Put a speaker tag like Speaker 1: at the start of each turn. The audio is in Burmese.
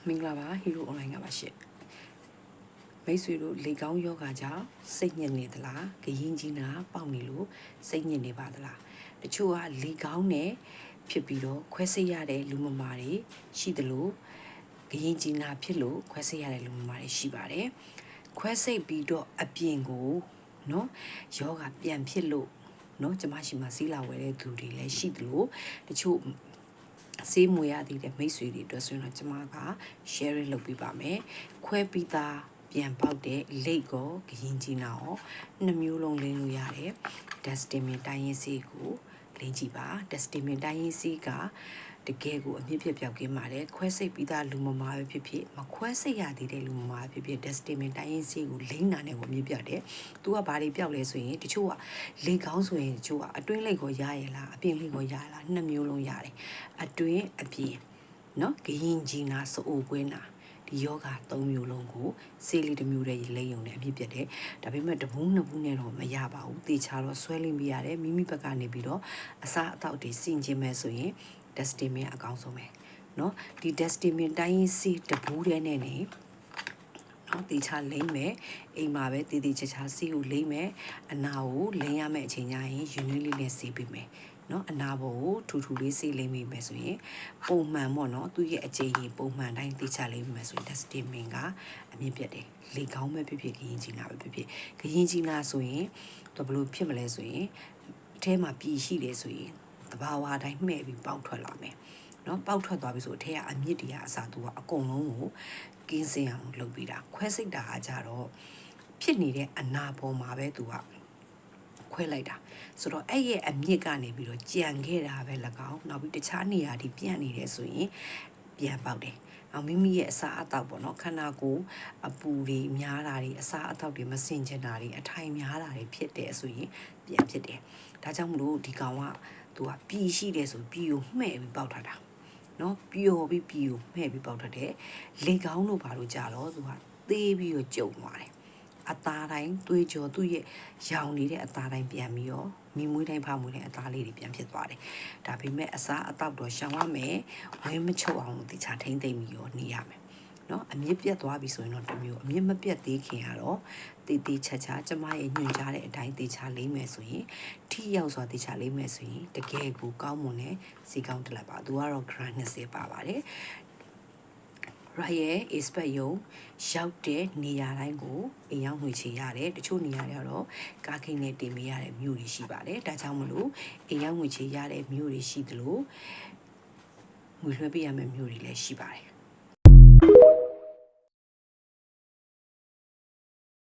Speaker 1: မင်္ဂလာပါဟီရိုအွန်လိုင်းကပါရှင့်မိတ်ဆွေတို့လေကောင်းယောဂကြောင့်စိတ်ညစ်နေသလားဂယင်းကြီးနာပေါက်နေလို့စိတ်ညစ်နေပါသလားတချို့ကလေကောင်းနဲ့ဖြစ်ပြီးတော့ခွဲစိတ်ရတဲ့လူမမာတွေရှိသလိုဂယင်းကြီးနာဖြစ်လို့ခွဲစိတ်ရတဲ့လူမမာတွေရှိပါတယ်ခွဲစိတ်ပြီးတော့အပြင်ကိုနော်ယောဂပြန်ဖြစ်လို့နော်ကျမရှိမှစီးလာဝဲတဲ့သူတွေလည်းရှိသလိုတချို့စေးမွေရသေးတဲ့မိတ်ဆွေတွေအတွက်ဆိုရင်တော့ကျွန်မက sharing လုပ်ပေးပါမယ်ခွဲပြီးသားပြန်ပေါက်တဲ့လိတ်ကိုဂရင်ကြီးနာရောနှစ်မျိုးလုံးလင်းလို့ရတယ် Destimin တိုင်းရင်းစေးကိုလင်းကြည့်ပါ Destimin တိုင်းရင်းစေးကတကယ်ကိုအမြင့်ပြပြောက်ကင်းပါတယ်ခွဲစိတ်ပြီးသားလူမမာပဲဖြစ်ဖြစ်မခွဲစိတ်ရသေးတဲ့လူမမာပဲဖြစ်ဖြစ် Destimin တိုင်းရင်းစေးကိုလိမ့်နာနဲ့ကိုအမြင့်ပြောက်တယ်သူကဘာတွေပြောက်လဲဆိုရင်တချို့ကလေကောင်းဆိုရင်တချို့ကအတွင်းလိတ်ကိုရရလားအပြင်လိတ်ကိုရရလားနှစ်မျိုးလုံးရတယ်အတွင်းအပြင်နော်ဂရင်ကြီးနာစိုးကွင်းနာဒီယောဂ၃မျိုးလုံးကိုစေးလေးတစ်မျိုးတည်းလိမ့်ုံနဲ့အမြင့်ပြတ်တယ်ဒါပေမဲ့တပူးနှစ်ပူးနဲ့တော့မရပါဘူးတေချာတော့ဆွဲလိမ့်ပြရတယ်မိမိဘက်ကနေပြီးတော့အစားအသောက်တွေစင်ကျင်မဲ့ဆိုရင် Destimin အကောင်းဆုံးပဲเนาะဒီ Destimin တိုင်းရင်းစီတပူးတဲ့နဲ့နေနော်တေချာလိမ့်မယ်အိမ်မှာပဲတေတေချာချာစီကိုလိမ့်မယ်အနာကိုလိမ့်ရမယ့်အချိန်ကျရင်ယူနွေးလေးနဲ့စီးပေးမယ်နော်အနာဘောကိုထူထူလေးစီးလိမ့်မိမယ်ဆိုရင်ပုံမှန်ပေါ့နော်သူ့ရဲ့အချိန်ကြီးပုံမှန်တိုင်းတေချာလိမ့်မိမယ်ဆိုရင် Destimin ကအမြင့်ပြတ်တယ်လေကောင်းမဲ့ဖြစ်ဖြစ်ဂရင်ကြီးနာပဲဖြစ်ဖြစ်ဂရင်ကြီးနာဆိုရင်ဘယ်လိုဖြစ်မလဲဆိုရင်အထဲမှာပြည်ရှိတယ်ဆိုရင်တဘာဝတိုင်းမှဲ့ပြီးပေါက်ထွက်လာမယ်နော်ပေါက်ထွက်သွားပြီဆိုအထက်ကအမြင့်တရားအစားသူကအကုန်လုံးကိုကင်းစင်အောင်လုပ်ပြီးတာခွဲစိတ်တာကကြတော့ဖြစ်နေတဲ့အနာပေါ်မှာပဲသူကခွဲလိုက်တာဆိုတော့အဲ့ရဲ့အမြင့်ကနေပြီးတော့ကြံခဲ့တာပဲ၎င်းနောက်ပြီးတခြားနေရာတွေပြန့်နေတယ်ဆိုရင်ပြန်ပေါက်တယ်အောင်မိမိရဲ့အစာအသောက်ပေါ့နော်ခန္ဓာကိုယ်အပူတွေများတာတွေအစာအသောက်တွေမစင်ကြင်တာတွေအထိုင်များတာတွေဖြစ်တယ်ဆိုရင်ပြန်ဖြစ်တယ်ဒါကြောင့်မလို့ဒီကောင်ကသူကပြည်ရှိတယ်ဆိုပြည်ကိုမှဲ့ပြီးပေါက်ထားတာနော်ပျော်ပြီးပြည်ကိုမှဲ့ပြီးပေါက်ထားတယ်လေကောင်းလို့ဘာလို့ကြတော့သူကသေးပြီးတော့ကြုံသွားတယ်အသားတိုင်းတွေးကြောသူ့ရဲ့ရောင်နေတဲ့အသားတိုင်းပြန်ပြီးတော့မိမွေးတိုင်းဖားမွေးတဲ့အသားလေးတွေပြန်ဖြစ်သွားတယ်ဒါပေမဲ့အစားအသောက်တော့ရှောင်ရမယ်ဝဲမချုပ်အောင်လို့တခြားထိမ့်သိမ့်ပြီးတော့နေရမယ်နော်အမြင့်ပြတ်သွားပြီဆိုရင်တော့တမျိုးအမြင့်မပြတ်သေးခင်ကတော့တေးသေးချာချာကျမရဲ့ညွှန်ကြားတဲ့အတိုင်းတေချာလိမ့်မယ်ဆိုရင်ထိရောက်စွာတေချာလိမ့်မယ်ဆိုရင်တကယ်ကိုကောင်းမွန်တဲ့စီကောင်းတလက်ပါသူကတော့ grand 20ပါပါတယ်ရဲ့ expert ယုံရောက်တဲ့နေရာတိုင်းကိုအိမ်ရောက်ငွေချေရတယ်တချို့နေရာတွေတော့ကားခိန်းနဲ့တင်ပေးရတဲ့မြို့တွေရှိပါတယ်ဒါကြောင့်မလို့အိမ်ရောက်ငွေချေရတဲ့မြို့တွေရှိသလိုငွေလွှဲပေးရမယ့်မြို့တွေလည်းရှိပါတယ်